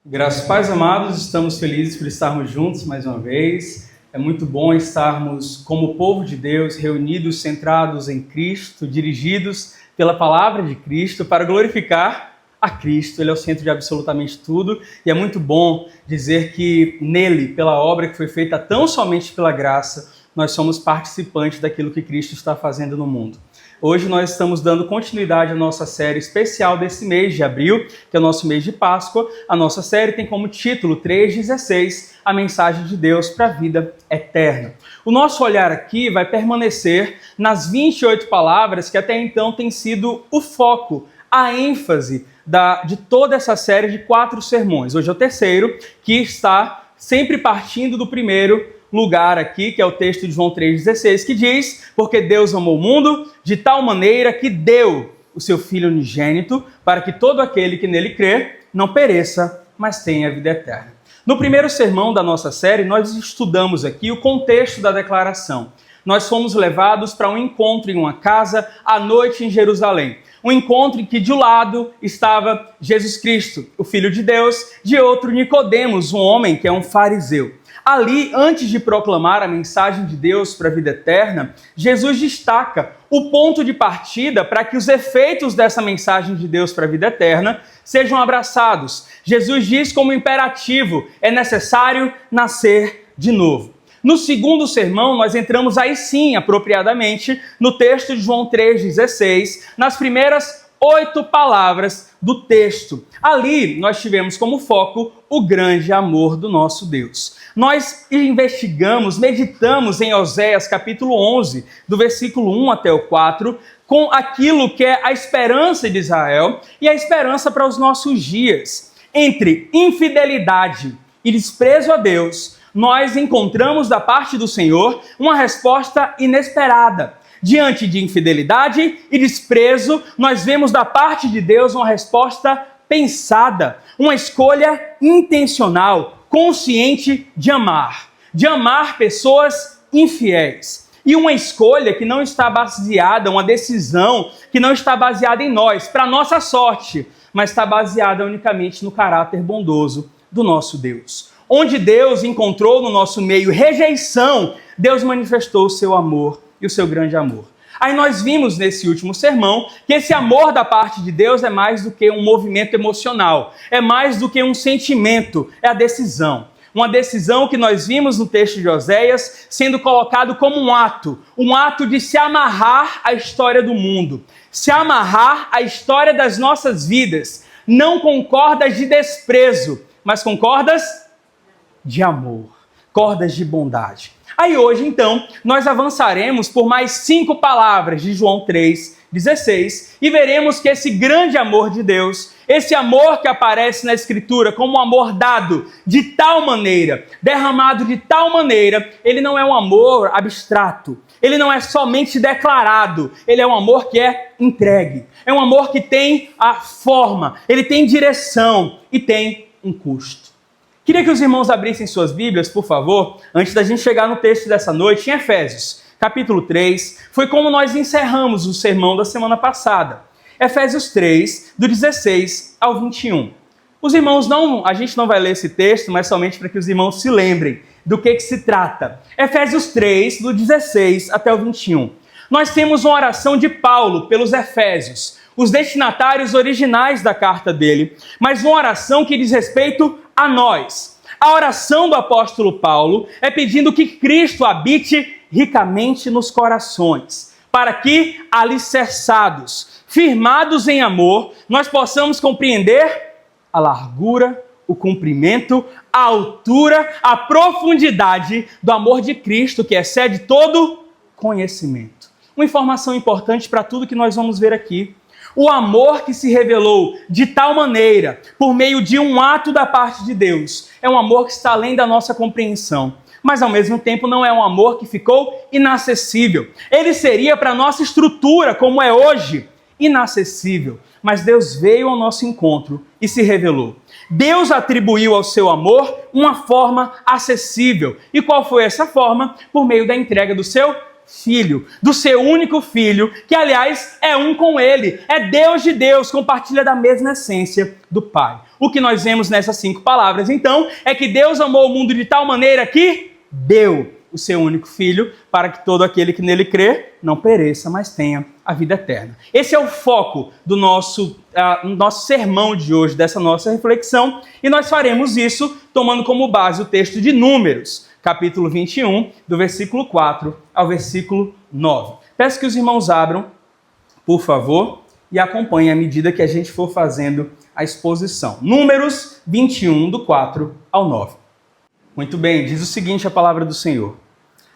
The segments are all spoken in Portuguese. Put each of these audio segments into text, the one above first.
Graças a Paz, amados, estamos felizes por estarmos juntos mais uma vez. É muito bom estarmos como povo de Deus, reunidos, centrados em Cristo, dirigidos pela palavra de Cristo para glorificar a Cristo. Ele é o centro de absolutamente tudo e é muito bom dizer que nele, pela obra que foi feita tão somente pela graça, nós somos participantes daquilo que Cristo está fazendo no mundo. Hoje nós estamos dando continuidade à nossa série especial desse mês de abril, que é o nosso mês de Páscoa. A nossa série tem como título 3,16, a mensagem de Deus para a vida eterna. O nosso olhar aqui vai permanecer nas 28 palavras que até então tem sido o foco, a ênfase de toda essa série de 4 sermões. Hoje é o terceiro, que está sempre partindo do primeiro lugar aqui, que é o texto de João 3,16, que diz: porque Deus amou o mundo de tal maneira que deu o seu Filho unigênito, para que todo aquele que nele crê não pereça, mas tenha vida eterna. No primeiro sermão da nossa série, nós estudamos aqui o contexto da declaração. Nós fomos levados para um encontro em uma casa à noite em Jerusalém. Um encontro em que de um lado estava Jesus Cristo, o Filho de Deus, de outro Nicodemos, um homem que é um fariseu. Ali, antes de proclamar a mensagem de Deus para a vida eterna, Jesus destaca o ponto de partida para que os efeitos dessa mensagem de Deus para a vida eterna sejam abraçados. Jesus diz como imperativo: é necessário nascer de novo. No segundo sermão, nós entramos aí sim, apropriadamente, no texto de João 3,16, nas primeiras 8 palavras do texto. Ali nós tivemos como foco o grande amor do nosso Deus. Nós investigamos, meditamos em Oséias capítulo 11, do versículo 1 até o 4, com aquilo que é a esperança de Israel e a esperança para os nossos dias. Entre infidelidade e desprezo a Deus, nós encontramos da parte do Senhor uma resposta inesperada. Diante de infidelidade e desprezo, nós vemos da parte de Deus uma resposta pensada, uma escolha intencional, consciente de amar pessoas infiéis. E uma escolha que não está baseada, uma decisão que não está baseada em nós, para nossa sorte, mas está baseada unicamente no caráter bondoso do nosso Deus. Onde Deus encontrou no nosso meio rejeição, Deus manifestou o seu amor e o seu grande amor. Aí nós vimos nesse último sermão que esse amor da parte de Deus é mais do que um movimento emocional, é mais do que um sentimento, é a decisão. Uma decisão que nós vimos no texto de Oséias sendo colocado como um ato de se amarrar à história do mundo, se amarrar à história das nossas vidas, não com cordas de desprezo, mas com cordas de amor, cordas de bondade. Aí hoje, então, nós avançaremos por mais 5 palavras de João 3,16 e veremos que esse grande amor de Deus, esse amor que aparece na Escritura como um amor dado de tal maneira, derramado de tal maneira, ele não é um amor abstrato, ele não é somente declarado, ele é um amor que é entregue, é um amor que tem a forma, ele tem direção e tem um custo. Queria que os irmãos abrissem suas Bíblias, por favor, antes da gente chegar no texto dessa noite, em Efésios, capítulo 3. Foi como nós encerramos o sermão da semana passada. Efésios 3, do 16 ao 21. Os irmãos a gente não vai ler esse texto, mas somente para que os irmãos se lembrem do que se trata. Efésios 3, do 16 até o 21. Nós temos uma oração de Paulo pelos Efésios, os destinatários originais da carta dele, mas uma oração que diz respeito a nós. A oração do apóstolo Paulo é pedindo que Cristo habite ricamente nos corações, para que, alicerçados, firmados em amor, nós possamos compreender a largura, o comprimento, a altura, a profundidade do amor de Cristo, que excede todo conhecimento. Uma informação importante para tudo que nós vamos ver aqui. O amor que se revelou de tal maneira, por meio de um ato da parte de Deus, é um amor que está além da nossa compreensão. Mas ao mesmo tempo não é um amor que ficou inacessível. Ele seria para a nossa estrutura, como é hoje, inacessível. Mas Deus veio ao nosso encontro e se revelou. Deus atribuiu ao seu amor uma forma acessível. E qual foi essa forma? Por meio da entrega do seu Filho, do seu único Filho, que aliás é um com ele, é Deus de Deus, compartilha da mesma essência do Pai. O que nós vemos nessas 5 palavras, então, é que Deus amou o mundo de tal maneira que deu o seu único Filho, para que todo aquele que nele crê não pereça, mas tenha a vida eterna. Esse é o foco do nosso sermão de hoje, dessa nossa reflexão, e nós faremos isso tomando como base o texto de Números, capítulo 21, do versículo 4 ao versículo 9. Peço que os irmãos abram, por favor, e acompanhem à medida que a gente for fazendo a exposição. Números 21, do 4 ao 9. Muito bem, diz o seguinte a palavra do Senhor.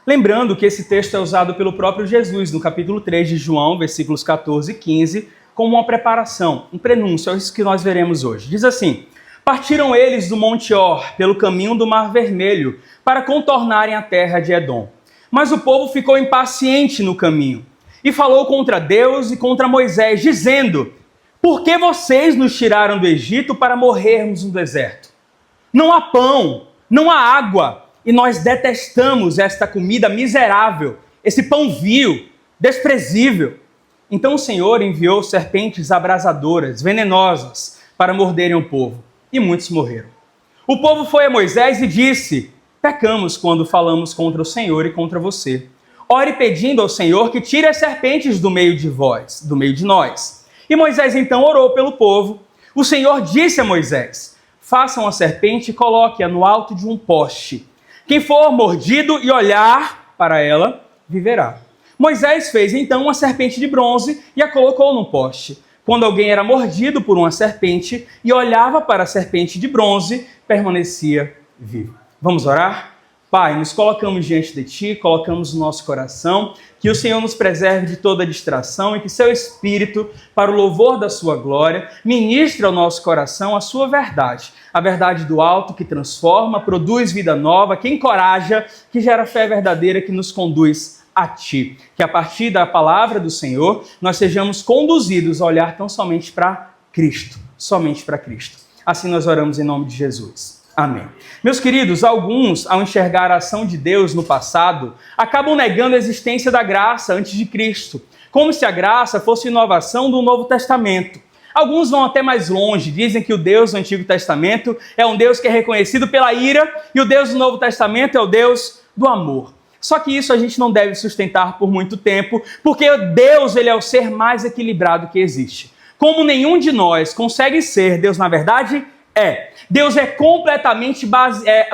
Lembrando que esse texto é usado pelo próprio Jesus no capítulo 3 de João, versículos 14 e 15, como uma preparação, um prenúncio, é isso que nós veremos hoje. Diz assim: partiram eles do Monte Or, pelo caminho do Mar Vermelho, para contornarem a terra de Edom. Mas o povo ficou impaciente no caminho, e falou contra Deus e contra Moisés, dizendo: por que vocês nos tiraram do Egito para morrermos no deserto? Não há pão, não há água, e nós detestamos esta comida miserável, esse pão vil, desprezível. Então o Senhor enviou serpentes abrasadoras, venenosas, para morderem o povo, e muitos morreram. O povo foi a Moisés e disse: pecamos quando falamos contra o Senhor e contra você. Ore pedindo ao Senhor que tire as serpentes do meio de nós. E Moisés então orou pelo povo. O Senhor disse a Moisés: façam a serpente e coloque-a no alto de um poste. Quem for mordido e olhar para ela, viverá. Moisés fez então uma serpente de bronze e a colocou num poste. Quando alguém era mordido por uma serpente e olhava para a serpente de bronze, permanecia vivo. Vamos orar? Pai, nos colocamos diante de Ti, colocamos o nosso coração, que o Senhor nos preserve de toda distração e que Seu Espírito, para o louvor da Sua glória, ministre ao nosso coração a Sua verdade. A verdade do alto que transforma, produz vida nova, que encoraja, que gera fé verdadeira, que nos conduz a Ti. Que a partir da palavra do Senhor, nós sejamos conduzidos a olhar tão somente para Cristo. Somente para Cristo. Assim nós oramos em nome de Jesus. Amém. Meus queridos, alguns, ao enxergar a ação de Deus no passado, acabam negando a existência da graça antes de Cristo, como se a graça fosse inovação do Novo Testamento. Alguns vão até mais longe, dizem que o Deus do Antigo Testamento é um Deus que é reconhecido pela ira e o Deus do Novo Testamento é o Deus do amor. Só que isso a gente não deve sustentar por muito tempo, porque Deus ele é o ser mais equilibrado que existe. Como nenhum de nós consegue ser, Deus na verdade é. Deus é completamente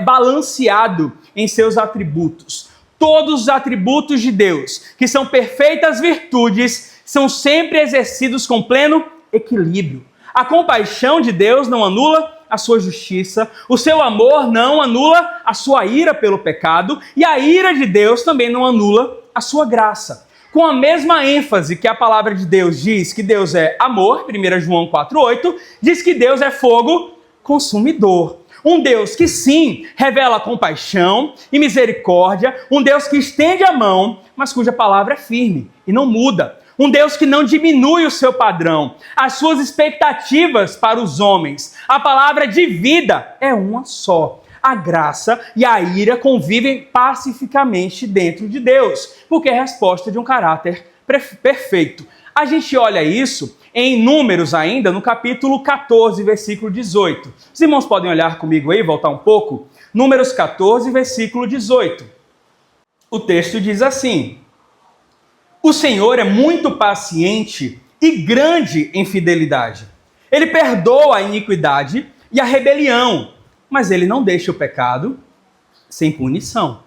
balanceado em seus atributos. Todos os atributos de Deus, que são perfeitas virtudes, são sempre exercidos com pleno equilíbrio. A compaixão de Deus não anula a sua justiça, o seu amor não anula a sua ira pelo pecado, e a ira de Deus também não anula a sua graça. Com a mesma ênfase que a palavra de Deus diz que Deus é amor, 1 João 4,8, diz que Deus é fogo consumidor. Um Deus que sim, revela compaixão e misericórdia, um Deus que estende a mão, mas cuja palavra é firme e não muda. Um Deus que não diminui o seu padrão, as suas expectativas para os homens. A palavra de vida é uma só. A graça e a ira convivem pacificamente dentro de Deus, porque é a resposta de um caráter perfeito. A gente olha isso em Números ainda, no capítulo 14, versículo 18. Os irmãos podem olhar comigo aí, voltar um pouco? Números 14, versículo 18. O texto diz assim: o Senhor é muito paciente e grande em fidelidade. Ele perdoa a iniquidade e a rebelião, mas ele não deixa o pecado sem punição.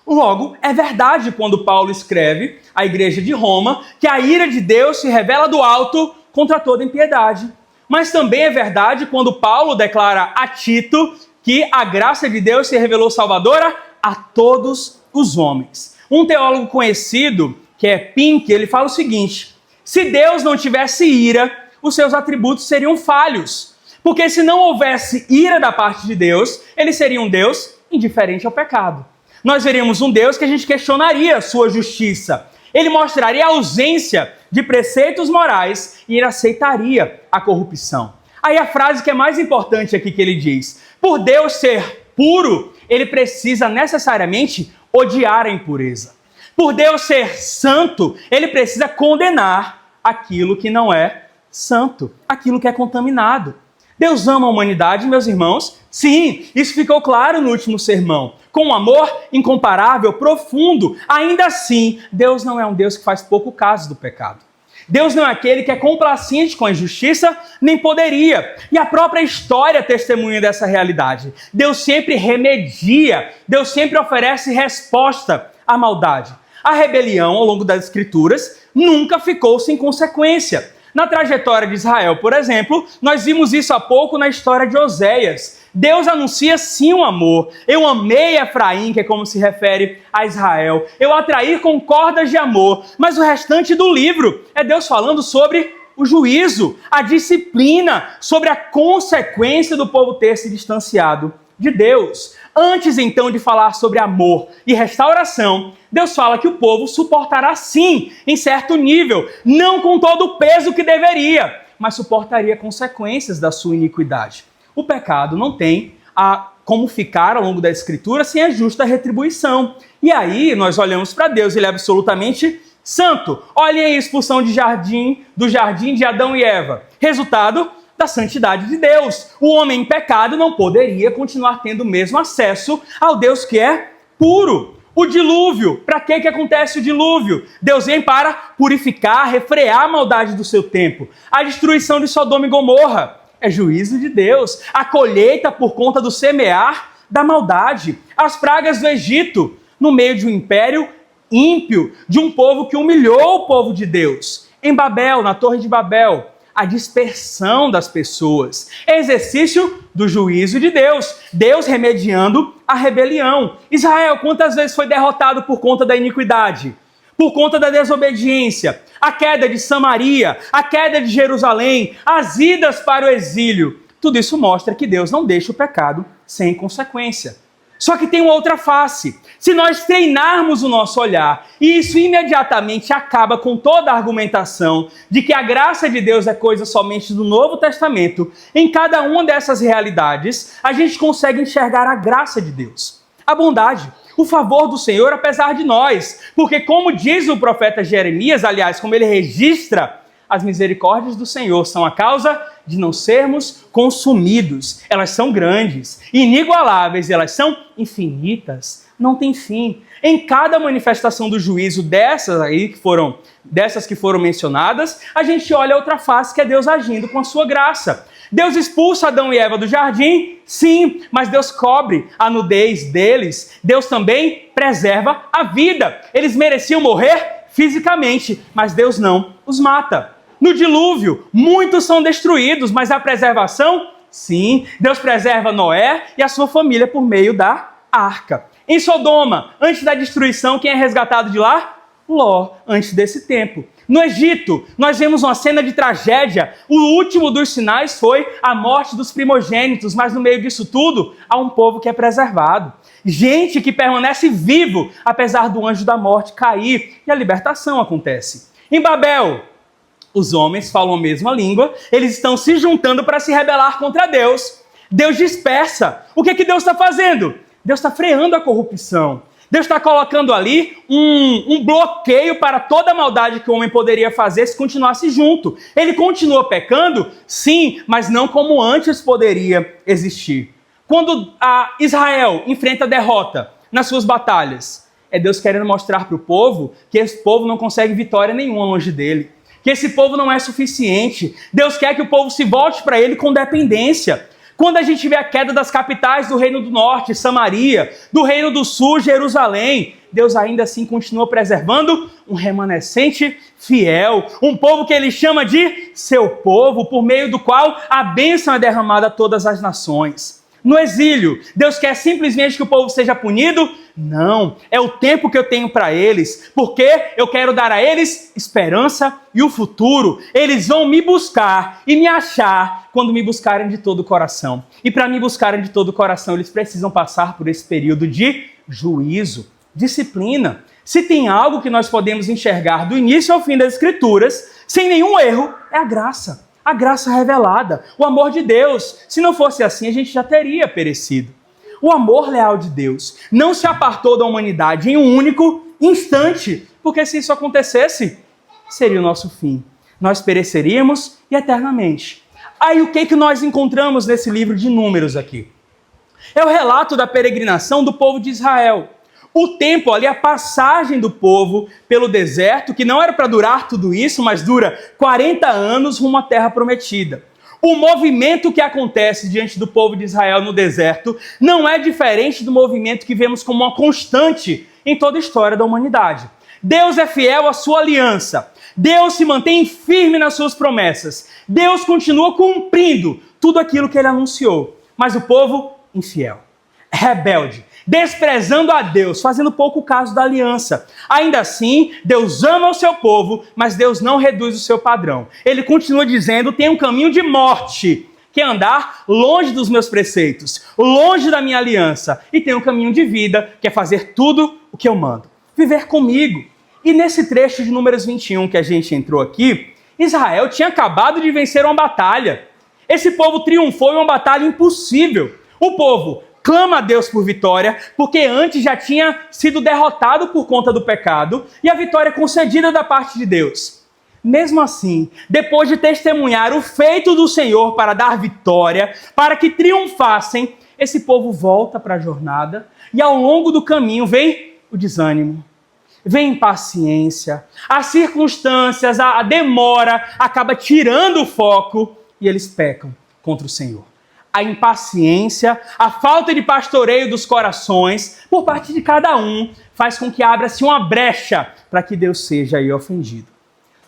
Logo, é verdade quando Paulo escreve à igreja de Roma que a ira de Deus se revela do alto contra toda impiedade. Mas também é verdade quando Paulo declara a Tito que a graça de Deus se revelou salvadora a todos os homens. Um teólogo conhecido, que é Pink, ele fala o seguinte: se Deus não tivesse ira, os seus atributos seriam falhos. Porque se não houvesse ira da parte de Deus, ele seria um Deus indiferente ao pecado. Nós veríamos um Deus que a gente questionaria a sua justiça. Ele mostraria a ausência de preceitos morais e ele aceitaria a corrupção. Aí a frase que é mais importante aqui que ele diz: por Deus ser puro, ele precisa necessariamente odiar a impureza. Por Deus ser santo, ele precisa condenar aquilo que não é santo, aquilo que é contaminado. Deus ama a humanidade, meus irmãos? Sim, isso ficou claro no último sermão. Com um amor incomparável, profundo. Ainda assim, Deus não é um Deus que faz pouco caso do pecado. Deus não é aquele que é complacente com a injustiça, nem poderia. E a própria história testemunha dessa realidade. Deus sempre remedia, Deus sempre oferece resposta à maldade. A rebelião, ao longo das Escrituras, nunca ficou sem consequência. Na trajetória de Israel, por exemplo, nós vimos isso há pouco na história de Oséias. Deus anuncia sim um amor. Eu amei Efraim, que é como se refere a Israel. Eu atraí com cordas de amor. Mas o restante do livro é Deus falando sobre o juízo, a disciplina, sobre a consequência do povo ter se distanciado de Deus. Antes, então, de falar sobre amor e restauração, Deus fala que o povo suportará sim, em certo nível, não com todo o peso que deveria, mas suportaria consequências da sua iniquidade. O pecado não tem como ficar ao longo da Escritura sem a justa retribuição. E aí nós olhamos para Deus, ele é absolutamente santo. Olhem a expulsão do jardim de Adão e Eva. Resultado da santidade de Deus. O homem em pecado não poderia continuar tendo o mesmo acesso ao Deus que é puro. O dilúvio, para que acontece o dilúvio? Deus vem para purificar, refrear a maldade do seu tempo. A destruição de Sodoma e Gomorra é juízo de Deus. A colheita por conta do semear da maldade. As pragas do Egito, no meio de um império ímpio, de um povo que humilhou o povo de Deus. Em Babel, na Torre de Babel, a dispersão das pessoas, exercício do juízo de Deus, Deus remediando a rebelião. Israel, quantas vezes foi derrotado por conta da iniquidade? Por conta da desobediência, a queda de Samaria, a queda de Jerusalém, as idas para o exílio. Tudo isso mostra que Deus não deixa o pecado sem consequência. Só que tem uma outra face. Se nós treinarmos o nosso olhar, e isso imediatamente acaba com toda a argumentação de que a graça de Deus é coisa somente do Novo Testamento, em cada uma dessas realidades, a gente consegue enxergar a graça de Deus, a bondade, o favor do Senhor apesar de nós. Porque como diz o profeta Jeremias, aliás, como ele registra, as misericórdias do Senhor são a causa de não sermos consumidos. Elas são grandes, inigualáveis, elas são infinitas, não tem fim. Em cada manifestação do juízo dessas que foram mencionadas, a gente olha outra face, que é Deus agindo com a sua graça. Deus expulsa Adão e Eva do jardim, sim, mas Deus cobre a nudez deles. Deus também preserva a vida. Eles mereciam morrer fisicamente, mas Deus não os mata. No dilúvio, muitos são destruídos, mas a preservação, sim, Deus preserva Noé e a sua família por meio da arca. Em Sodoma, antes da destruição, quem é resgatado de lá? Ló, antes desse tempo. No Egito, nós vemos uma cena de tragédia. O último dos sinais foi a morte dos primogênitos, mas no meio disso tudo, há um povo que é preservado. Gente que permanece vivo, apesar do anjo da morte cair, e a libertação acontece. Em Babel, os homens falam a mesma língua, eles estão se juntando para se rebelar contra Deus. Deus dispersa. O que Deus está fazendo? Deus está freando a corrupção. Deus está colocando ali um bloqueio para toda a maldade que o homem poderia fazer se continuasse junto. Ele continua pecando? Sim, mas não como antes poderia existir. Quando Israel enfrenta derrota nas suas batalhas, é Deus querendo mostrar para o povo que esse povo não consegue vitória nenhuma longe dele. Que esse povo não é suficiente. Deus quer que o povo se volte para ele com dependência. Quando a gente vê a queda das capitais do Reino do Norte, Samaria, do Reino do Sul, Jerusalém, Deus ainda assim continua preservando um remanescente fiel, um povo que ele chama de seu povo, por meio do qual a bênção é derramada a todas as nações. No exílio, Deus quer simplesmente que o povo seja punido? Não, é o tempo que eu tenho para eles, porque eu quero dar a eles esperança e o futuro. Eles vão me buscar e me achar quando me buscarem de todo o coração. E para me buscarem de todo o coração, eles precisam passar por esse período de juízo, disciplina. Se tem algo que nós podemos enxergar do início ao fim das Escrituras, sem nenhum erro, é a graça. A graça revelada, o amor de Deus. Se não fosse assim, a gente já teria perecido. O amor leal de Deus não se apartou da humanidade em um único instante, porque se isso acontecesse, seria o nosso fim. Nós pereceríamos e eternamente. Aí o que nós encontramos nesse livro de Números aqui? É o relato da peregrinação do povo de Israel. O tempo ali, a passagem do povo pelo deserto, que não era para durar tudo isso, mas dura 40 anos rumo à terra prometida. O movimento que acontece diante do povo de Israel no deserto não é diferente do movimento que vemos como uma constante em toda a história da humanidade. Deus é fiel à sua aliança. Deus se mantém firme nas suas promessas. Deus continua cumprindo tudo aquilo que ele anunciou. Mas o povo infiel, rebelde, desprezando a Deus, fazendo pouco caso da aliança. Ainda assim, Deus ama o seu povo, mas Deus não reduz o seu padrão. Ele continua dizendo, tem um caminho de morte, que é andar longe dos meus preceitos, longe da minha aliança. E tem um caminho de vida, que é fazer tudo o que eu mando. Viver comigo. E nesse trecho de Números 21 que a gente entrou aqui, Israel tinha acabado de vencer uma batalha. Esse povo triunfou em uma batalha impossível. O povo clama a Deus por vitória, porque antes já tinha sido derrotado por conta do pecado, e a vitória é concedida da parte de Deus. Mesmo assim, depois de testemunhar o feito do Senhor para dar vitória, para que triunfassem, esse povo volta para a jornada, e ao longo do caminho vem o desânimo, vem a impaciência, as circunstâncias, a demora acaba tirando o foco, e eles pecam contra o Senhor. A impaciência, a falta de pastoreio dos corações, por parte de cada um, faz com que abra-se uma brecha para que Deus seja aí ofendido.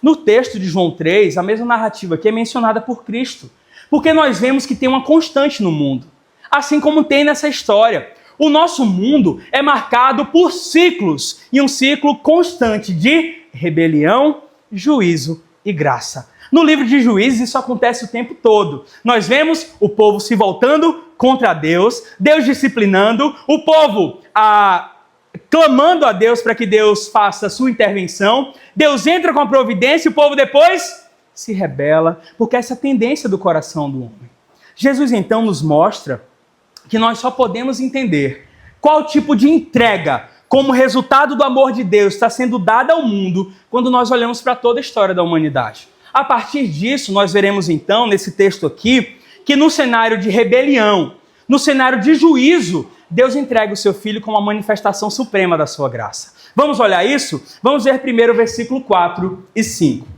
No texto de João 3, a mesma narrativa aqui é mencionada por Cristo, porque nós vemos que tem uma constante no mundo, assim como tem nessa história. O nosso mundo é marcado por ciclos, e um ciclo constante de rebelião, juízo e graça. No livro de Juízes isso acontece o tempo todo. Nós vemos o povo se voltando contra Deus, Deus disciplinando, o povo clamando a Deus para que Deus faça a sua intervenção, Deus entra com a providência e o povo depois se rebela, porque essa é a tendência do coração do homem. Jesus então nos mostra que nós só podemos entender qual tipo de entrega como resultado do amor de Deus está sendo dada ao mundo quando nós olhamos para toda a história da humanidade. A partir disso, nós veremos então, nesse texto aqui, que no cenário de rebelião, no cenário de juízo, Deus entrega o seu Filho como a manifestação suprema da sua graça. Vamos olhar isso? Vamos ver primeiro o versículo 4 e 5.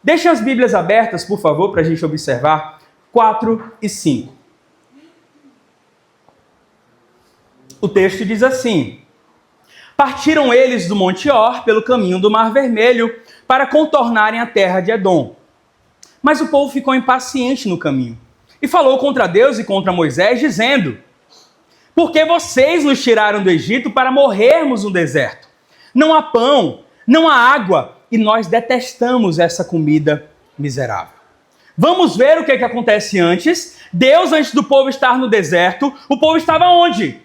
Deixem as Bíblias abertas, por favor, para a gente observar 4 e 5. O texto diz assim: partiram eles do Monte Or pelo caminho do Mar Vermelho para contornarem a terra de Edom. Mas o povo ficou impaciente no caminho e falou contra Deus e contra Moisés, dizendo: por que vocês nos tiraram do Egito para morrermos no deserto? Não há pão, não há água, e nós detestamos essa comida miserável. Vamos ver o que acontece antes. Deus, antes do povo estar no deserto, o povo estava onde?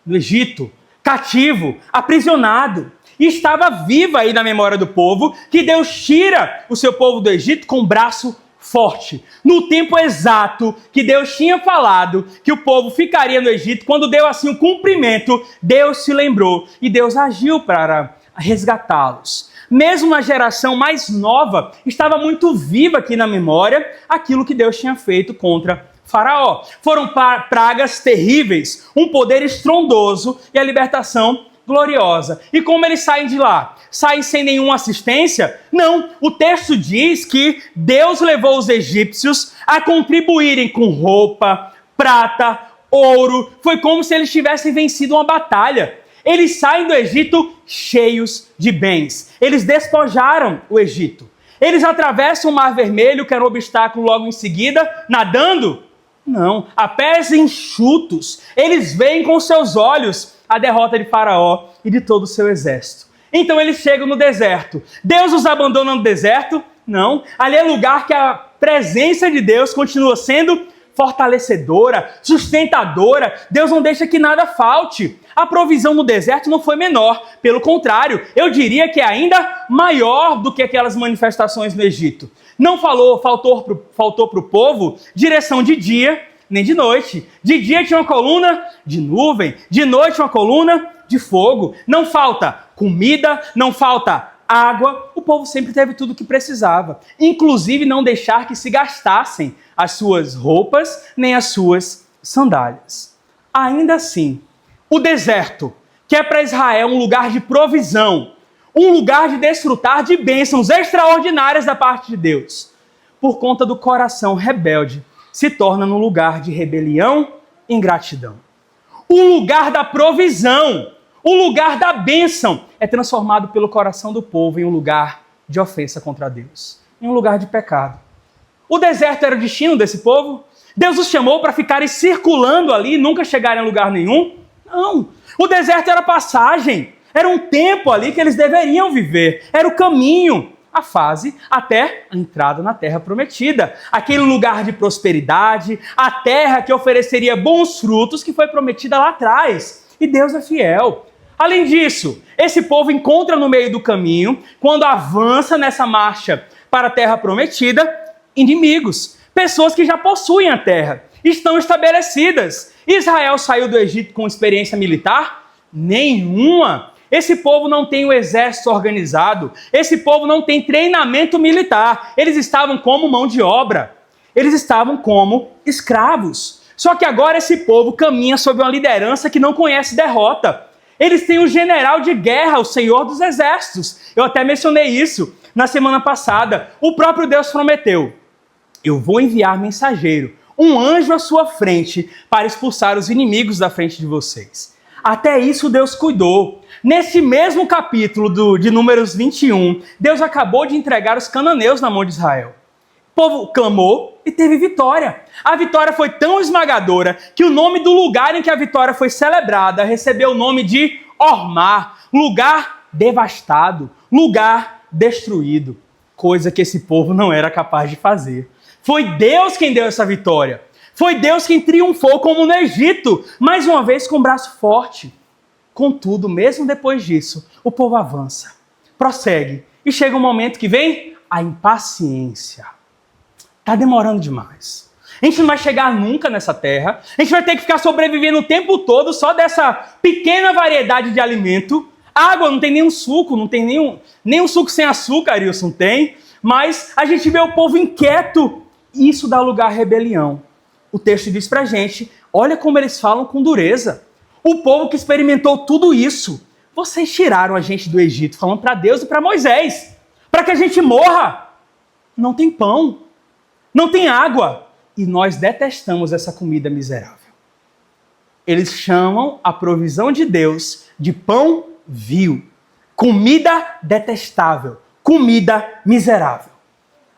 No Egito, cativo, aprisionado. E estava viva aí na memória do povo que Deus tira o seu povo do Egito com o braço forte. No tempo exato que Deus tinha falado que o povo ficaria no Egito, quando deu assim o cumprimento, Deus se lembrou e Deus agiu para resgatá-los. Mesmo na geração mais nova, estava muito viva aqui na memória aquilo que Deus tinha feito contra Faraó. Foram pragas terríveis, um poder estrondoso e a libertação gloriosa. E como eles saem de lá? Saem sem nenhuma assistência? Não, o texto diz que Deus levou os egípcios a contribuírem com roupa, prata, ouro. Foi como se eles tivessem vencido uma batalha. Eles saem do Egito cheios de bens. Eles despojaram o Egito. Eles atravessam o Mar Vermelho, que era um obstáculo logo em seguida, nadando? Não, a pés enxutos. Eles veem com seus olhos a derrota de Faraó e de todo o seu exército. Então eles chegam no deserto. Deus os abandona no deserto? Não. Ali é lugar que a presença de Deus continua sendo fortalecedora, sustentadora. Deus não deixa que nada falte. A provisão no deserto não foi menor. Pelo contrário, eu diria que é ainda maior do que aquelas manifestações no Egito. Não faltou para o povo direção de dia nem de noite. De dia tinha uma coluna de nuvem, de noite uma coluna de fogo, não falta comida, não falta água. O povo sempre teve tudo o que precisava, inclusive não deixar que se gastassem as suas roupas nem as suas sandálias. Ainda assim, o deserto, que é para Israel um lugar de provisão, um lugar de desfrutar de bênçãos extraordinárias da parte de Deus, por conta do coração rebelde, se torna num lugar de rebelião e ingratidão. O lugar da provisão, o lugar da bênção, é transformado pelo coração do povo em um lugar de ofensa contra Deus, em um lugar de pecado. O deserto era o destino desse povo? Deus os chamou para ficarem circulando ali e nunca chegarem a lugar nenhum? Não. O deserto era passagem, era um tempo ali que eles deveriam viver, era o caminho, a fase até a entrada na terra prometida, aquele lugar de prosperidade, a terra que ofereceria bons frutos que foi prometida lá atrás. E Deus é fiel. Além disso, esse povo encontra no meio do caminho, quando avança nessa marcha para a terra prometida, inimigos, pessoas que já possuem a terra, estão estabelecidas. Israel saiu do Egito com experiência militar? Nenhuma. Esse povo não tem um exército organizado, esse povo não tem treinamento militar, eles estavam como mão de obra, eles estavam como escravos. Só que agora esse povo caminha sob uma liderança que não conhece derrota. Eles têm um general de guerra, o Senhor dos Exércitos. Eu até mencionei isso na semana passada. O próprio Deus prometeu: eu vou enviar mensageiro, um anjo à sua frente, para expulsar os inimigos da frente de vocês. Até isso Deus cuidou. Nesse mesmo capítulo de Números 21, Deus acabou de entregar os cananeus na mão de Israel. O povo clamou e teve vitória. A vitória foi tão esmagadora que o nome do lugar em que a vitória foi celebrada recebeu o nome de Ormá, lugar devastado, lugar destruído, coisa que esse povo não era capaz de fazer. Foi Deus quem deu essa vitória. Foi Deus quem triunfou como no Egito, mais uma vez com um braço forte. Contudo, mesmo depois disso, o povo avança, prossegue, e chega um momento que vem a impaciência. Está demorando demais. A gente não vai chegar nunca nessa terra, a gente vai ter que ficar sobrevivendo o tempo todo só dessa pequena variedade de alimento. Água, não tem nenhum suco, não tem nenhum suco sem açúcar, Arilson, tem, mas a gente vê o povo inquieto, e isso dá lugar à rebelião. O texto diz pra gente, olha como eles falam com dureza. O povo que experimentou tudo isso, vocês tiraram a gente do Egito, falando para Deus e para Moisés, para que a gente morra. Não tem pão, não tem água, e nós detestamos essa comida miserável. Eles chamam a provisão de Deus de pão vil, comida detestável, comida miserável.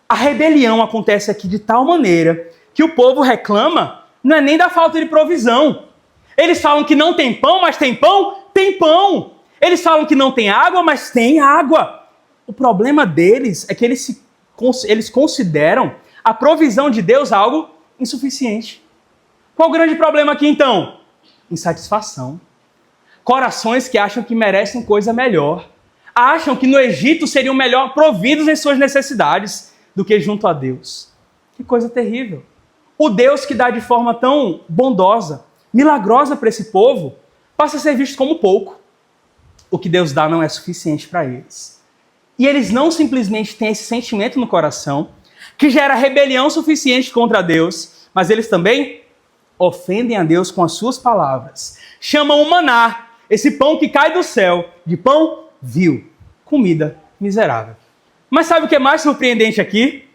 A rebelião acontece aqui de tal maneira que o povo reclama, não é nem da falta de provisão. Eles falam que não tem pão, mas tem pão? Tem pão. Eles falam que não tem água, mas tem água. O problema deles é que eles consideram a provisão de Deus algo insuficiente. Qual o grande problema aqui então? Insatisfação. Corações que acham que merecem coisa melhor. Acham que no Egito seriam melhor providos em suas necessidades do que junto a Deus. Que coisa terrível. O Deus que dá de forma tão bondosa, milagrosa para esse povo, passa a ser visto como pouco. O que Deus dá não é suficiente para eles. E eles não simplesmente têm esse sentimento no coração, que gera rebelião suficiente contra Deus, mas eles também ofendem a Deus com as suas palavras. Chamam o maná, esse pão que cai do céu, de pão vil, comida miserável. Mas sabe o que é mais surpreendente aqui?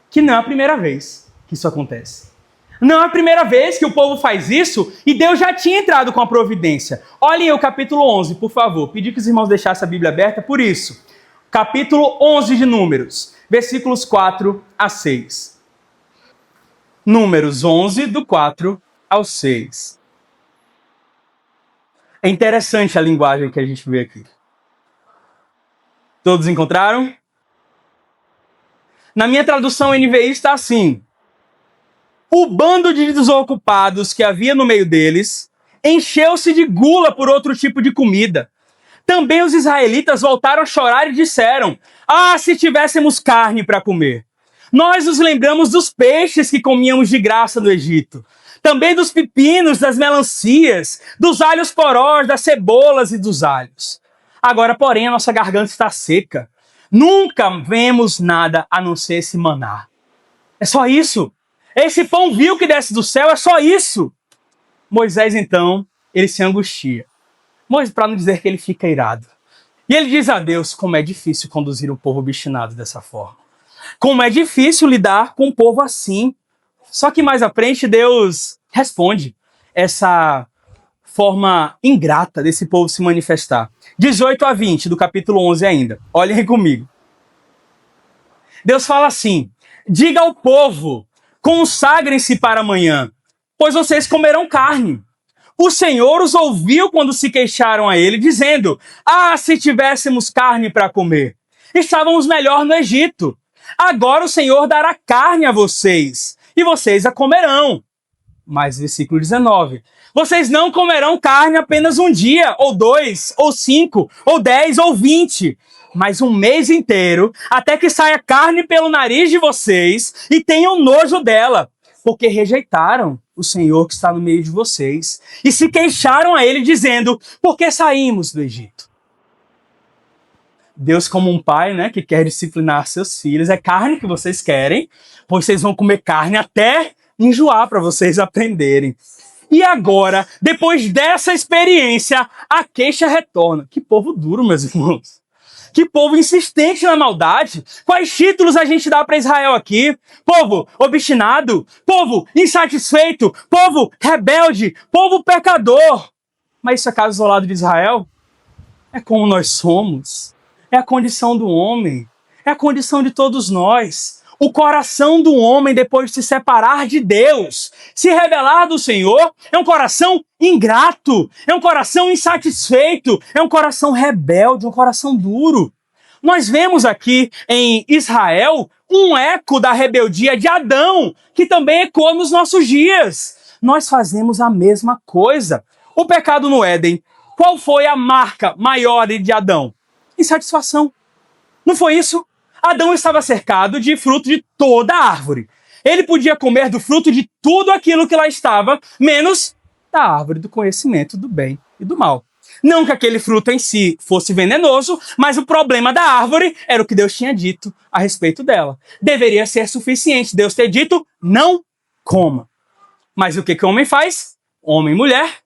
Que não é a primeira vez que isso acontece. Não é a primeira vez que o povo faz isso e Deus já tinha entrado com a providência. Olhem o capítulo 11, por favor. Pedi que os irmãos deixassem a Bíblia aberta por isso. Capítulo 11 de Números, versículos 4 a 6. Números 11, do 4 ao 6. É interessante a linguagem que a gente vê aqui. Todos encontraram? Na minha tradução NVI está assim: o bando de desocupados que havia no meio deles encheu-se de gula por outro tipo de comida. Também os israelitas voltaram a chorar e disseram: ah, se tivéssemos carne para comer! Nós nos lembramos dos peixes que comíamos de graça no Egito. também dos pepinos, das melancias, dos alhos porós, das cebolas e dos alhos. Agora, porém, a nossa garganta está seca. Nunca vemos nada a não ser esse maná. É só isso. Esse pão vil que desce do céu, é só isso. Moisés, então, ele se angustia. Para não dizer que ele fica irado. E ele diz a Deus como é difícil conduzir um povo obstinado dessa forma. Como é difícil lidar com um povo assim. Só que mais à frente Deus responde essa forma ingrata desse povo se manifestar. 18 a 20 do capítulo 11 ainda. Olhem comigo. Deus fala assim: diga ao povo, consagrem-se para amanhã, pois vocês comerão carne. O Senhor os ouviu quando se queixaram a ele, dizendo: ah, se tivéssemos carne para comer, estávamos melhor no Egito. Agora o Senhor dará carne a vocês, e vocês a comerão. Mas versículo 19: vocês não comerão carne apenas um dia, ou 2, ou 5, ou 10, ou 20, mas um mês inteiro, até que saia carne pelo nariz de vocês e tenham nojo dela, porque rejeitaram o Senhor que está no meio de vocês e se queixaram a ele, dizendo: por que saímos do Egito? Deus, como um pai, né, que quer disciplinar seus filhos, é carne que vocês querem, pois vocês vão comer carne até enjoar para vocês aprenderem. E agora, depois dessa experiência, a queixa retorna. Que povo duro, meus irmãos. Que povo insistente na maldade. Quais títulos a gente dá para Israel aqui? Povo obstinado, povo insatisfeito, povo rebelde, povo pecador. Mas isso é caso isolado de Israel? É como nós somos. É a condição do homem. É a condição de todos nós. O coração do homem, depois de se separar de Deus, se rebelar do Senhor, é um coração ingrato, é um coração insatisfeito, é um coração rebelde, um coração duro. Nós vemos aqui em Israel um eco da rebeldia de Adão, que também ecoa nos nossos dias. Nós fazemos a mesma coisa. O pecado no Éden, qual foi a marca maior de Adão? Insatisfação. Não foi isso? Adão estava cercado de fruto de toda a árvore. Ele podia comer do fruto de tudo aquilo que lá estava, menos da árvore do conhecimento do bem e do mal. Não que aquele fruto em si fosse venenoso, mas o problema da árvore era o que Deus tinha dito a respeito dela. Deveria ser suficiente Deus ter dito: não coma. Mas o que o homem faz? Homem e mulher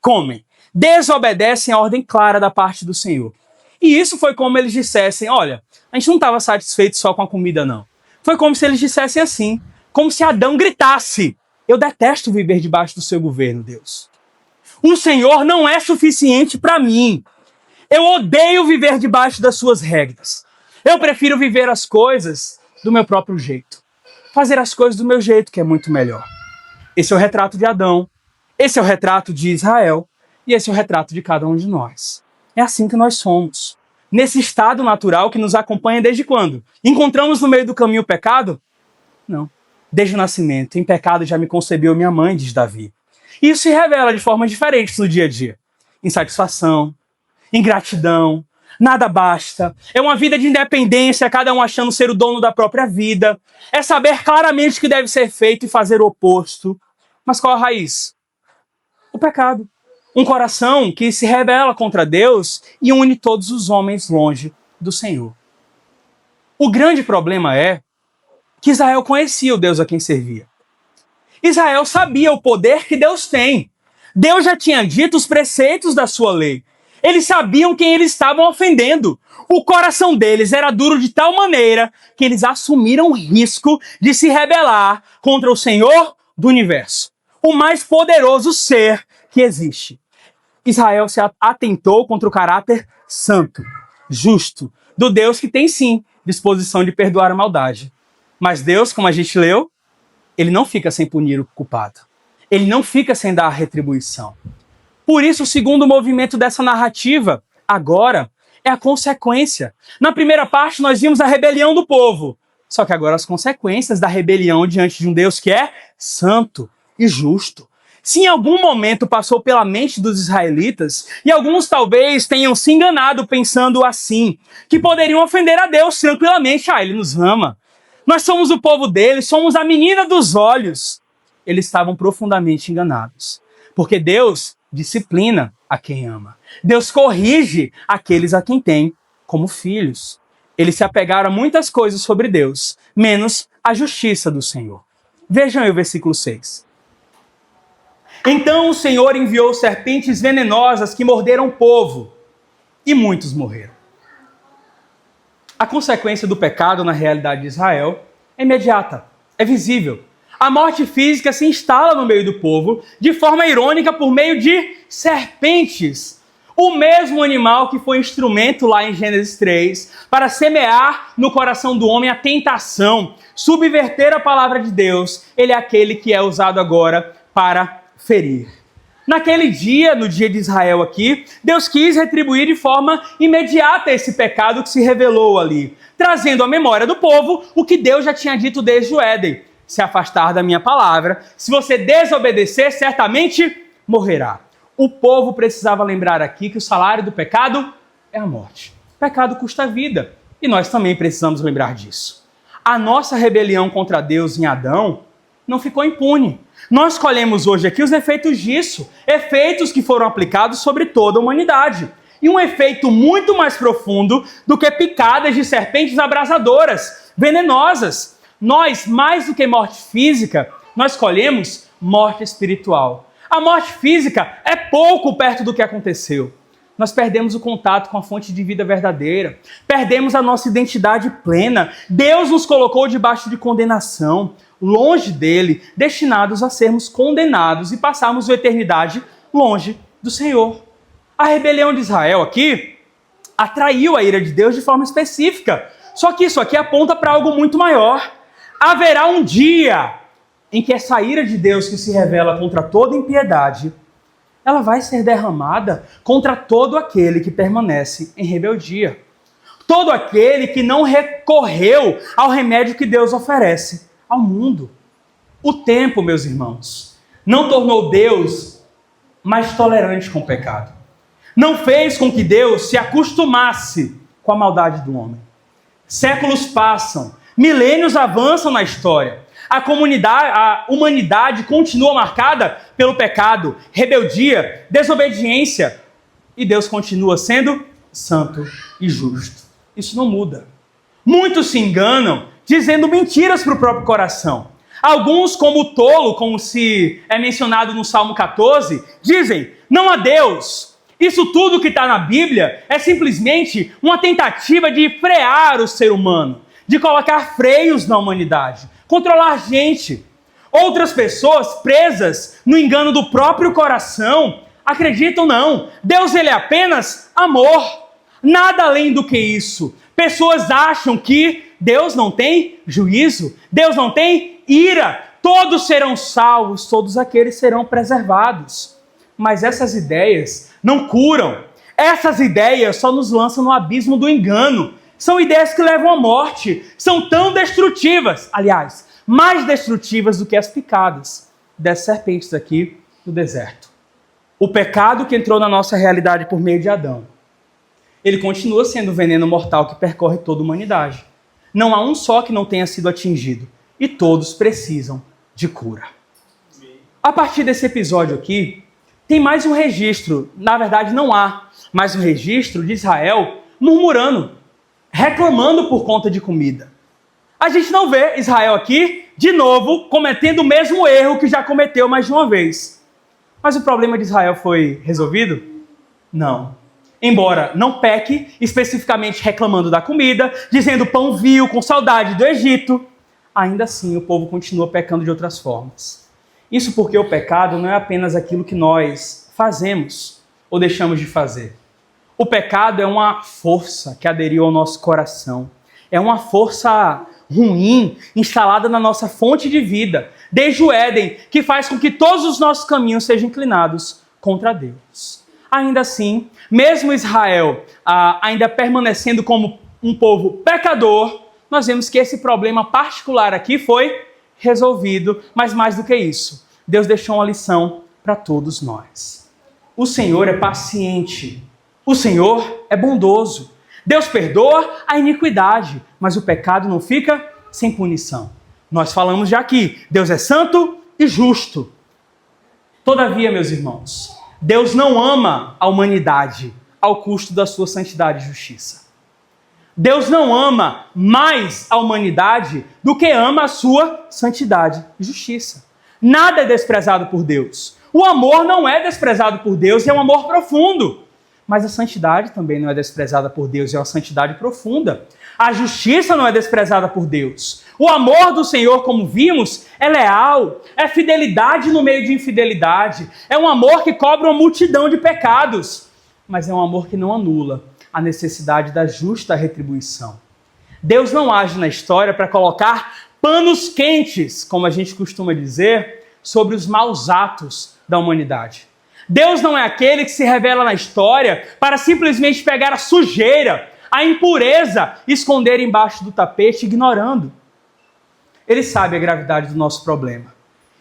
comem. Desobedecem a ordem clara da parte do Senhor. E isso foi como eles dissessem: olha, a gente não estava satisfeito só com a comida, não. Foi como se eles dissessem assim, como se Adão gritasse: eu detesto viver debaixo do seu governo, Deus. O Senhor não é suficiente para mim. Eu odeio viver debaixo das suas regras. Eu prefiro viver as coisas do meu próprio jeito. Fazer as coisas do meu jeito, que é muito melhor. Esse é o retrato de Adão. Esse é o retrato de Israel. E esse é o retrato de cada um de nós. É assim que nós somos. Nesse estado natural que nos acompanha desde quando? Encontramos no meio do caminho o pecado? Não. Desde o nascimento. Em pecado já me concebeu minha mãe, diz Davi. E isso se revela de formas diferentes no dia a dia. Insatisfação, ingratidão, nada basta. É uma vida de independência, cada um achando ser o dono da própria vida. É saber claramente o que deve ser feito e fazer o oposto. Mas qual a raiz? O pecado. Um coração que se rebela contra Deus e une todos os homens longe do Senhor. O grande problema é que Israel conhecia o Deus a quem servia. Israel sabia o poder que Deus tem. Deus já tinha dito os preceitos da sua lei. Eles sabiam quem eles estavam ofendendo. O coração deles era duro de tal maneira que eles assumiram o risco de se rebelar contra o Senhor do universo, o mais poderoso ser que existe. Israel se atentou contra o caráter santo, justo, do Deus que tem sim disposição de perdoar a maldade. Mas Deus, como a gente leu, ele não fica sem punir o culpado. Ele não fica sem dar retribuição. Por isso, o segundo movimento dessa narrativa, agora, é a consequência. Na primeira parte, nós vimos a rebelião do povo. Só que agora as consequências da rebelião diante de um Deus que é santo e justo. Se em algum momento passou pela mente dos israelitas, e alguns talvez tenham se enganado pensando assim, que poderiam ofender a Deus tranquilamente: ele nos ama. Nós somos o povo dele, somos a menina dos olhos. eles estavam profundamente enganados. Porque Deus disciplina a quem ama. Deus corrige aqueles a quem tem como filhos. Eles se apegaram a muitas coisas sobre Deus, menos a justiça do Senhor. Vejam aí o versículo 6. Então o Senhor enviou serpentes venenosas que morderam o povo, e muitos morreram. A consequência do pecado na realidade de Israel é imediata, é visível. A morte física se instala no meio do povo, de forma irônica, por meio de serpentes. O mesmo animal que foi instrumento lá em Gênesis 3 para semear no coração do homem a tentação, subverter a palavra de Deus, ele é aquele que é usado agora para ferir. Naquele dia, no dia de Israel aqui, Deus quis retribuir de forma imediata esse pecado que se revelou ali, trazendo à memória do povo o que Deus já tinha dito desde o Éden: se afastar da minha palavra, se você desobedecer, certamente morrerá. O povo precisava lembrar aqui que o salário do pecado é a morte. O pecado custa a vida, e nós também precisamos lembrar disso. A nossa rebelião contra Deus em Adão não ficou impune. Nós colhemos hoje aqui os efeitos disso, efeitos que foram aplicados sobre toda a humanidade. E um efeito muito mais profundo do que picadas de serpentes abrasadoras, venenosas. Nós, mais do que morte física, nós colhemos morte espiritual. A morte física é pouco perto do que aconteceu. Nós perdemos o contato com a fonte de vida verdadeira. Perdemos a nossa identidade plena. Deus nos colocou debaixo de condenação, longe dele, destinados a sermos condenados e passarmos a eternidade longe do Senhor. A rebelião de Israel aqui atraiu a ira de Deus de forma específica. Só que isso aqui aponta para algo muito maior. Haverá um dia em que essa ira de Deus que se revela contra toda impiedade, ela vai ser derramada contra todo aquele que permanece em rebeldia. Todo aquele que não recorreu ao remédio que Deus oferece ao mundo. O tempo, meus irmãos, não tornou Deus mais tolerante com o pecado. Não fez com que Deus se acostumasse com a maldade do homem. Séculos passam, milênios avançam na história. A humanidade continua marcada pelo pecado, rebeldia, desobediência. E Deus continua sendo santo e justo. Isso não muda. Muitos se enganam dizendo mentiras para o próprio coração. Alguns, como o tolo, como se é mencionado no Salmo 14, dizem: não há Deus. Isso tudo que está na Bíblia é simplesmente uma tentativa de frear o ser humano, de colocar freios na humanidade, controlar gente. Outras pessoas, presas no engano do próprio coração, acreditam não. Deus, ele é apenas amor. Nada além do que isso. Pessoas acham que Deus não tem juízo, Deus não tem ira. Todos serão salvos, todos aqueles serão preservados. Mas essas ideias não curam. Essas ideias só nos lançam no abismo do engano. São ideias que levam à morte. São tão destrutivas, aliás, mais destrutivas do que as picadas das serpentes aqui no deserto. O pecado que entrou na nossa realidade por meio de Adão, ele continua sendo o veneno mortal que percorre toda a humanidade. Não há um só que não tenha sido atingido. E todos precisam de cura. A partir desse episódio aqui, tem mais um registro. Na verdade, não há mais um registro de Israel murmurando, reclamando por conta de comida. A gente não vê Israel aqui, de novo, cometendo o mesmo erro que já cometeu mais de uma vez. Mas o problema de Israel foi resolvido? Não. Embora não peque, especificamente reclamando da comida, dizendo pão vil, com saudade do Egito, ainda assim o povo continua pecando de outras formas. Isso porque o pecado não é apenas aquilo que nós fazemos ou deixamos de fazer. O pecado é uma força que aderiu ao nosso coração. É uma força ruim instalada na nossa fonte de vida, desde o Éden, que faz com que todos os nossos caminhos sejam inclinados contra Deus. Ainda assim, mesmo Israel ainda permanecendo como um povo pecador, nós vemos que esse problema particular aqui foi resolvido, mas mais do que isso, Deus deixou uma lição para todos nós. O Senhor é paciente, o Senhor é bondoso. Deus perdoa a iniquidade, mas o pecado não fica sem punição. Nós falamos já aqui, Deus é santo e justo. Todavia, meus irmãos, Deus não ama a humanidade ao custo da sua santidade e justiça. Deus não ama mais a humanidade do que ama a sua santidade e justiça. Nada é desprezado por Deus. O amor não é desprezado por Deus, é um amor profundo. Mas a santidade também não é desprezada por Deus, é uma santidade profunda. A justiça não é desprezada por Deus. O amor do Senhor, como vimos, é leal, é fidelidade no meio de infidelidade. É um amor que cobre uma multidão de pecados, mas é um amor que não anula a necessidade da justa retribuição. Deus não age na história para colocar panos quentes, como a gente costuma dizer, sobre os maus atos da humanidade. Deus não é aquele que se revela na história para simplesmente pegar a sujeira, a impureza, e esconder embaixo do tapete, ignorando. Ele sabe a gravidade do nosso problema.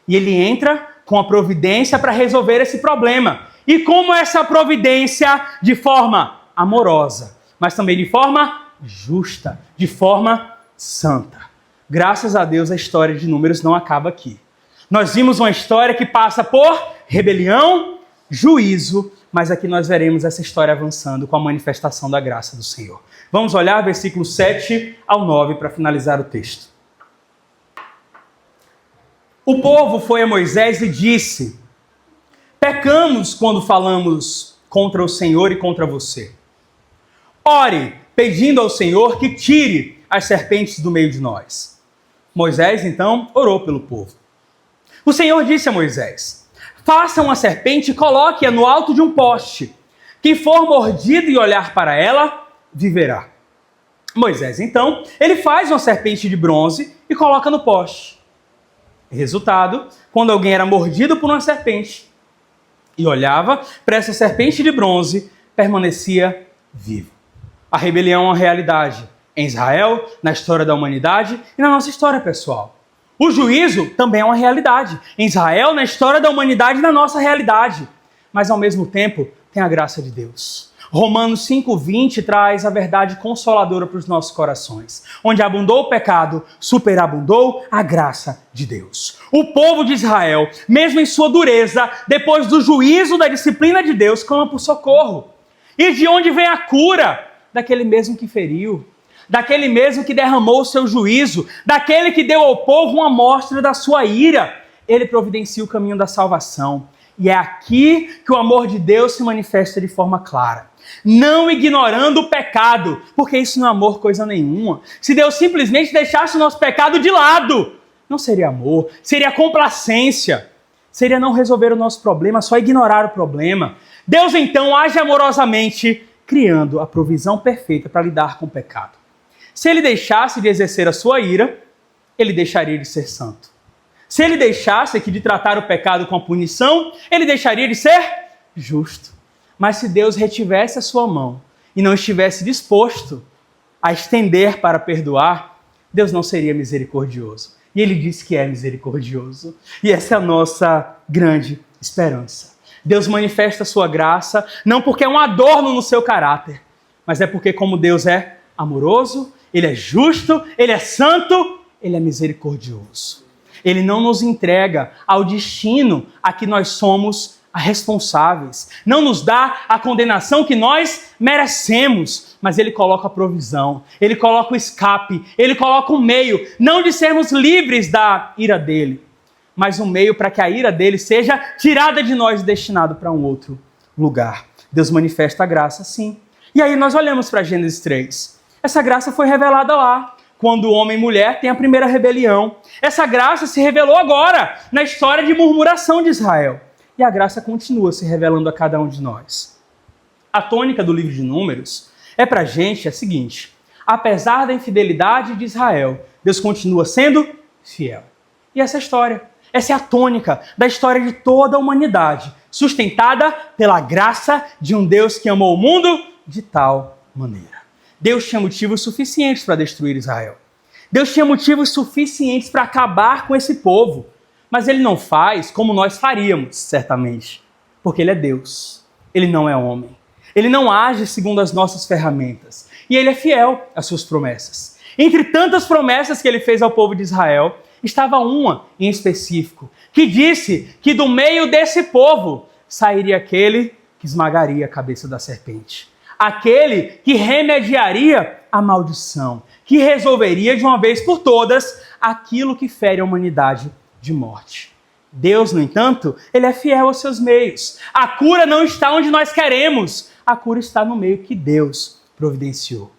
E ele entra com a providência para resolver esse problema. E como essa providência? De forma amorosa, mas também de forma justa, de forma santa. Graças a Deus a história de Números não acaba aqui. Nós vimos uma história que passa por rebelião, juízo, mas aqui nós veremos essa história avançando com a manifestação da graça do Senhor. Vamos olhar versículos 7 ao 9 para finalizar o texto. O povo foi a Moisés e disse: pecamos quando falamos contra o Senhor e contra você. Ore, pedindo ao Senhor que tire as serpentes do meio de nós. Moisés, então, orou pelo povo. O Senhor disse a Moisés: faça uma serpente e coloque-a no alto de um poste. Quem for mordido e olhar para ela, viverá. Moisés, então, ele faz uma serpente de bronze e coloca no poste. Resultado, quando alguém era mordido por uma serpente e olhava para essa serpente de bronze, permanecia vivo. A rebelião é uma realidade em Israel, na história da humanidade e na nossa história pessoal. O juízo também é uma realidade em Israel, na história da humanidade e na nossa realidade. Mas ao mesmo tempo, tem a graça de Deus. Romanos 5:20 traz a verdade consoladora para os nossos corações. Onde abundou o pecado, superabundou a graça de Deus. O povo de Israel, mesmo em sua dureza, depois do juízo da disciplina de Deus, clama por socorro. E de onde vem a cura? Daquele mesmo que feriu, daquele mesmo que derramou o seu juízo, daquele que deu ao povo uma amostra da sua ira. Ele providencia o caminho da salvação. E é aqui que o amor de Deus se manifesta de forma clara. Não ignorando o pecado, porque isso não é amor coisa nenhuma. Se Deus simplesmente deixasse o nosso pecado de lado, não seria amor, seria complacência, seria não resolver o nosso problema, só ignorar o problema. Deus então age amorosamente, criando a provisão perfeita para lidar com o pecado. Se ele deixasse de exercer a sua ira, ele deixaria de ser santo. Se ele deixasse aqui de tratar o pecado com a punição, ele deixaria de ser justo. Mas se Deus retivesse a sua mão e não estivesse disposto a estender para perdoar, Deus não seria misericordioso. E ele disse que é misericordioso. E essa é a nossa grande esperança. Deus manifesta a sua graça, não porque é um adorno no seu caráter, mas é porque, como Deus é amoroso, ele é justo, ele é santo, ele é misericordioso. Ele não nos entrega ao destino a que nós somos responsáveis. Não nos dá a condenação que nós merecemos, mas ele coloca a provisão, ele coloca o escape, ele coloca um meio, não de sermos livres da ira dele, mas um meio para que a ira dele seja tirada de nós e destinada para um outro lugar. Deus manifesta a graça, sim. E aí nós olhamos para Gênesis 3. Essa graça foi revelada lá, quando o homem e mulher têm a primeira rebelião. Essa graça se revelou agora, na história de murmuração de Israel. E a graça continua se revelando a cada um de nós. A tônica do livro de Números é para a gente a seguinte: apesar da infidelidade de Israel, Deus continua sendo fiel. E essa é a tônica da história de toda a humanidade, sustentada pela graça de um Deus que amou o mundo de tal maneira. Deus tinha motivos suficientes para destruir Israel. Deus tinha motivos suficientes para acabar com esse povo. Mas ele não faz como nós faríamos, certamente. Porque ele é Deus. Ele não é homem. Ele não age segundo as nossas ferramentas. E ele é fiel às suas promessas. Entre tantas promessas que ele fez ao povo de Israel, estava uma em específico, que disse que do meio desse povo sairia aquele que esmagaria a cabeça da serpente. Aquele que remediaria a maldição, que resolveria de uma vez por todas aquilo que fere a humanidade de morte. Deus, no entanto, ele é fiel aos seus meios. A cura não está onde nós queremos, a cura está no meio que Deus providenciou.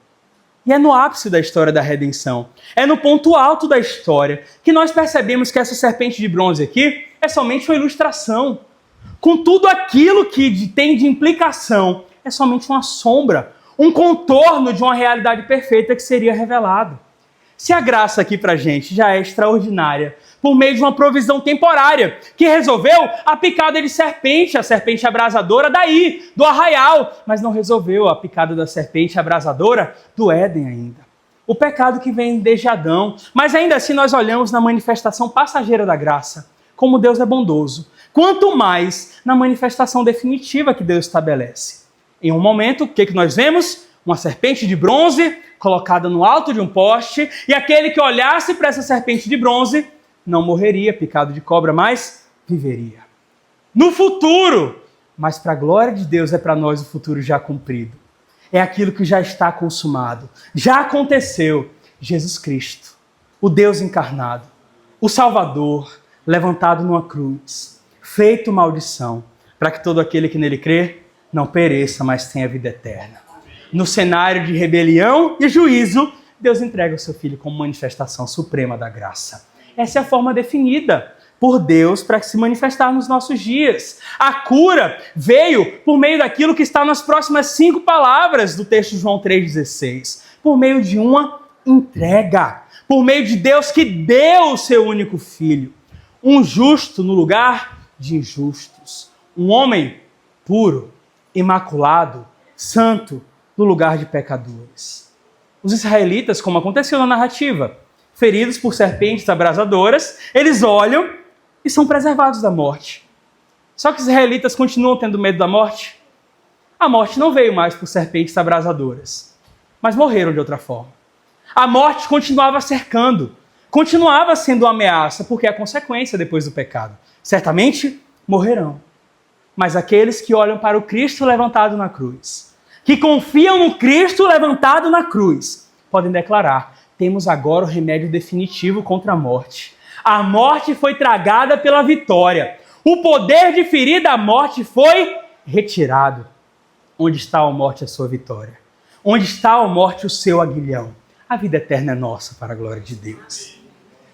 E é no ápice da história da redenção, é no ponto alto da história, que nós percebemos que essa serpente de bronze aqui é somente uma ilustração. Com tudo aquilo que tem de implicação, é somente uma sombra, um contorno de uma realidade perfeita que seria revelado. Se a graça aqui pra gente já é extraordinária, por meio de uma provisão temporária, que resolveu a picada de serpente, a serpente abrasadora daí, do arraial, mas não resolveu a picada da serpente abrasadora do Éden ainda. O pecado que vem desde Adão, mas ainda assim nós olhamos na manifestação passageira da graça, como Deus é bondoso, quanto mais na manifestação definitiva que Deus estabelece. Em um momento, o que nós vemos? Uma serpente de bronze colocada no alto de um poste, e aquele que olhasse para essa serpente de bronze não morreria picado de cobra, mas viveria. No futuro, mas para a glória de Deus é para nós o futuro já cumprido. É aquilo que já está consumado, já aconteceu. Jesus Cristo, o Deus encarnado, o Salvador, levantado numa cruz, feito maldição, para que todo aquele que nele crê não pereça, mas tenha vida eterna. No cenário de rebelião e juízo, Deus entrega o seu Filho como manifestação suprema da graça. Essa é a forma definida por Deus para se manifestar nos nossos dias. A cura veio por meio daquilo que está nas próximas 5 palavras do texto de João 3,16. Por meio de uma entrega. Por meio de Deus que deu o seu único Filho. Um justo no lugar de injustos. Um homem puro, imaculado, santo, no lugar de pecadores. Os israelitas, como aconteceu na narrativa, feridos por serpentes abrasadoras, eles olham e são preservados da morte. Só que os israelitas continuam tendo medo da morte. A morte não veio mais por serpentes abrasadoras, mas morreram de outra forma. A morte continuava cercando, continuava sendo uma ameaça, porque é a consequência depois do pecado. Certamente morrerão. Mas aqueles que olham para o Cristo levantado na cruz, que confiam no Cristo levantado na cruz, podem declarar: temos agora o remédio definitivo contra a morte. A morte foi tragada pela vitória. O poder de ferir da morte foi retirado. Onde está a morte, a sua vitória? Onde está a morte, o seu aguilhão? A vida eterna é nossa, para a glória de Deus.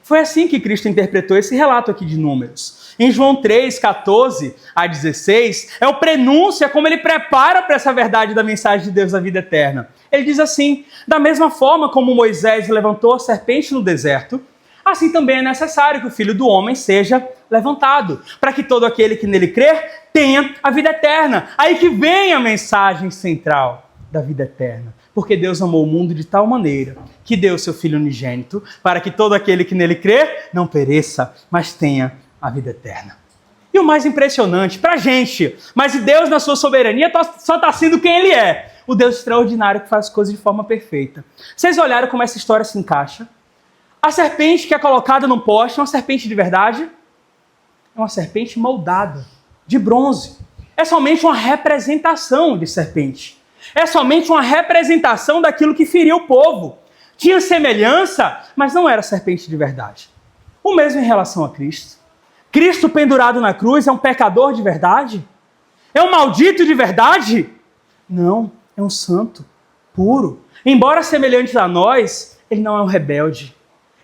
Foi assim que Cristo interpretou esse relato aqui de Números. Em João 3, 14 a 16, é o prenúncio, é como ele prepara para essa verdade da mensagem de Deus da vida eterna. Ele diz assim: da mesma forma como Moisés levantou a serpente no deserto, assim também é necessário que o Filho do Homem seja levantado, para que todo aquele que nele crer tenha a vida eterna. Aí que vem a mensagem central da vida eterna. Porque Deus amou o mundo de tal maneira que deu o seu Filho unigênito, para que todo aquele que nele crê não pereça, mas tenha a vida eterna. E o mais impressionante para a gente, mas Deus na sua soberania só está sendo quem Ele é. O Deus extraordinário que faz coisas de forma perfeita. Vocês olharam como essa história se encaixa? A serpente que é colocada no poste é uma serpente de verdade? É uma serpente moldada, de bronze. É somente uma representação de serpente. É somente uma representação daquilo que feriu o povo. Tinha semelhança, mas não era serpente de verdade. O mesmo em relação a Cristo. Cristo pendurado na cruz é um pecador de verdade? É um maldito de verdade? Não, é um santo, puro. Embora semelhante a nós, ele não é um rebelde.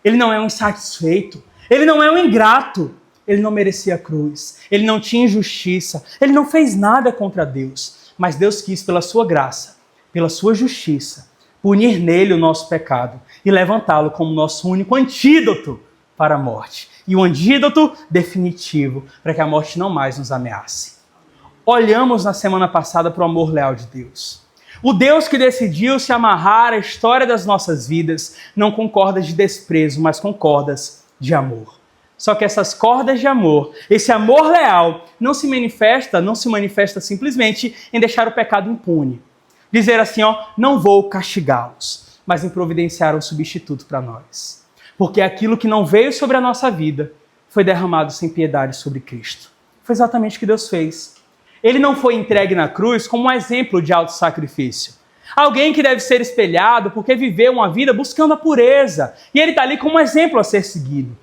Ele não é um insatisfeito. Ele não é um ingrato. Ele não merecia a cruz. Ele não tinha injustiça. Ele não fez nada contra Deus. Mas Deus quis, pela sua graça, pela sua justiça, punir nele o nosso pecado e levantá-lo como nosso único antídoto para a morte. E o antídoto definitivo para que a morte não mais nos ameace. Olhamos na semana passada para o amor leal de Deus. O Deus que decidiu se amarrar à história das nossas vidas, não com cordas de desprezo, mas com cordas de amor. Só que essas cordas de amor, esse amor leal, não se manifesta simplesmente em deixar o pecado impune. Dizer assim, não vou castigá-los, mas em providenciar um substituto para nós. Porque aquilo que não veio sobre a nossa vida foi derramado sem piedade sobre Cristo. Foi exatamente o que Deus fez. Ele não foi entregue na cruz como um exemplo de autossacrifício. Alguém que deve ser espelhado porque viveu uma vida buscando a pureza. E ele está ali como um exemplo a ser seguido.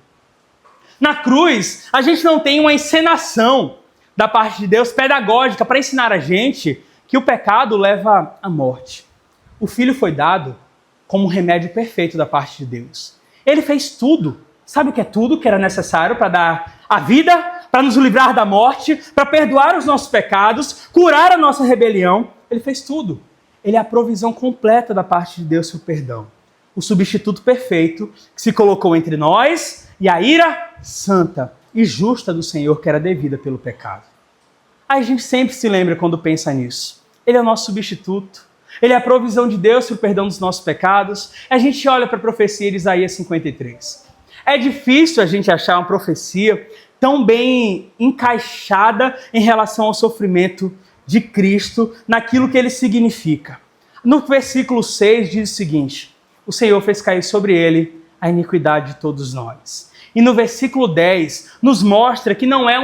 Na cruz, a gente não tem uma encenação da parte de Deus pedagógica para ensinar a gente que o pecado leva à morte. O Filho foi dado como um remédio perfeito da parte de Deus. Ele fez tudo. Sabe o que é tudo que era necessário para dar a vida, para nos livrar da morte, para perdoar os nossos pecados, curar a nossa rebelião? Ele fez tudo. Ele é a provisão completa da parte de Deus para o perdão. O substituto perfeito que se colocou entre nós e a ira santa e justa do Senhor que era devida pelo pecado. Aí a gente sempre se lembra quando pensa nisso. Ele é o nosso substituto. Ele é a provisão de Deus para o perdão dos nossos pecados. A gente olha para a profecia de Isaías 53. É difícil a gente achar uma profecia tão bem encaixada em relação ao sofrimento de Cristo, naquilo que ele significa. No versículo 6 diz o seguinte: o Senhor fez cair sobre ele a iniquidade de todos nós. E no versículo 10 nos mostra que não é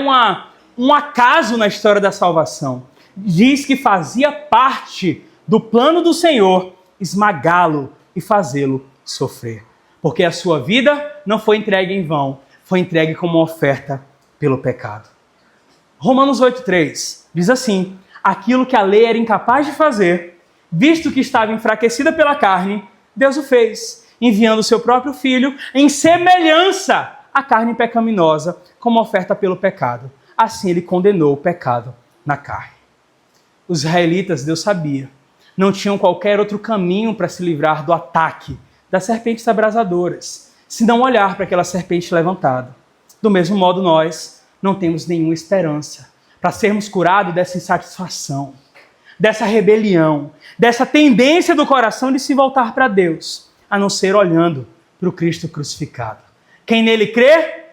um acaso na história da salvação. Diz que fazia parte do plano do Senhor esmagá-lo e fazê-lo sofrer. Porque a sua vida não foi entregue em vão, foi entregue como uma oferta pelo pecado. Romanos 8,3 diz assim: aquilo que a lei era incapaz de fazer, visto que estava enfraquecida pela carne, Deus o fez, enviando o seu próprio Filho em semelhança à carne pecaminosa, como oferta pelo pecado. Assim ele condenou o pecado na carne. Os israelitas, Deus sabia, não tinham qualquer outro caminho para se livrar do ataque das serpentes abrasadoras, se não olhar para aquela serpente levantada. Do mesmo modo, nós não temos nenhuma esperança para sermos curados dessa insatisfação, dessa rebelião, dessa tendência do coração de se voltar para Deus, a não ser olhando para o Cristo crucificado. Quem nele crê,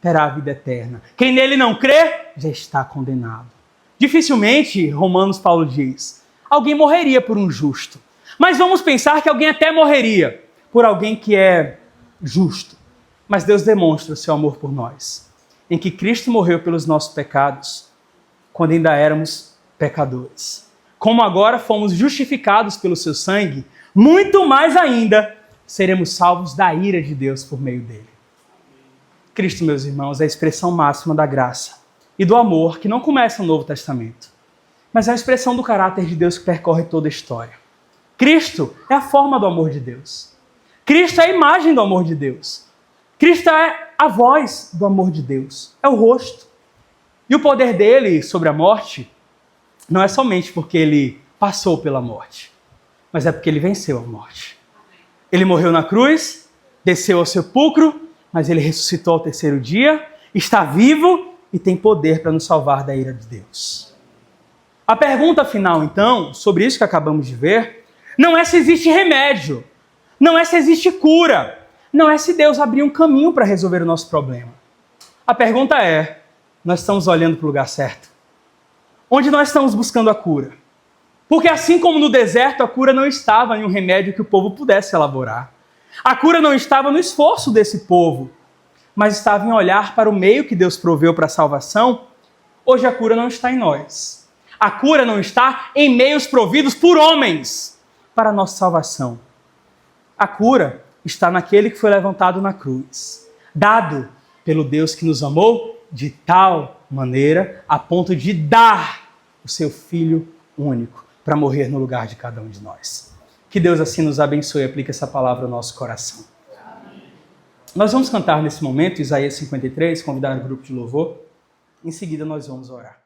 terá a vida eterna. Quem nele não crê, já está condenado. Dificilmente, Romanos Paulo diz, alguém morreria por um justo. Mas vamos pensar que alguém até morreria por alguém que é justo. Mas Deus demonstra o seu amor por nós, em que Cristo morreu pelos nossos pecados, quando ainda éramos pecadores. Como agora fomos justificados pelo seu sangue, muito mais ainda seremos salvos da ira de Deus por meio dele. Cristo, meus irmãos, é a expressão máxima da graça e do amor que não começa no Novo Testamento, mas é a expressão do caráter de Deus que percorre toda a história. Cristo é a forma do amor de Deus. Cristo é a imagem do amor de Deus. Cristo é a voz do amor de Deus. É o rosto. E o poder dele sobre a morte não é somente porque ele passou pela morte, mas é porque ele venceu a morte. Ele morreu na cruz, desceu ao sepulcro, mas ele ressuscitou ao terceiro dia, está vivo e tem poder para nos salvar da ira de Deus. A pergunta final, então, sobre isso que acabamos de ver, não é se existe remédio, não é se existe cura, não é se Deus abrir um caminho para resolver o nosso problema. A pergunta é, nós estamos olhando para o lugar certo? Onde nós estamos buscando a cura? Porque assim como no deserto, a cura não estava em um remédio que o povo pudesse elaborar. A cura não estava no esforço desse povo, mas estava em olhar para o meio que Deus proveu para a salvação. Hoje a cura não está em nós. A cura não está em meios providos por homens para a nossa salvação. A cura está naquele que foi levantado na cruz, dado pelo Deus que nos amou de tal maneira a ponto de dar o seu Filho único para morrer no lugar de cada um de nós. Que Deus assim nos abençoe e aplique essa palavra ao nosso coração. Amém. Nós vamos cantar nesse momento Isaías 53, convidar o grupo de louvor. Em seguida nós vamos orar.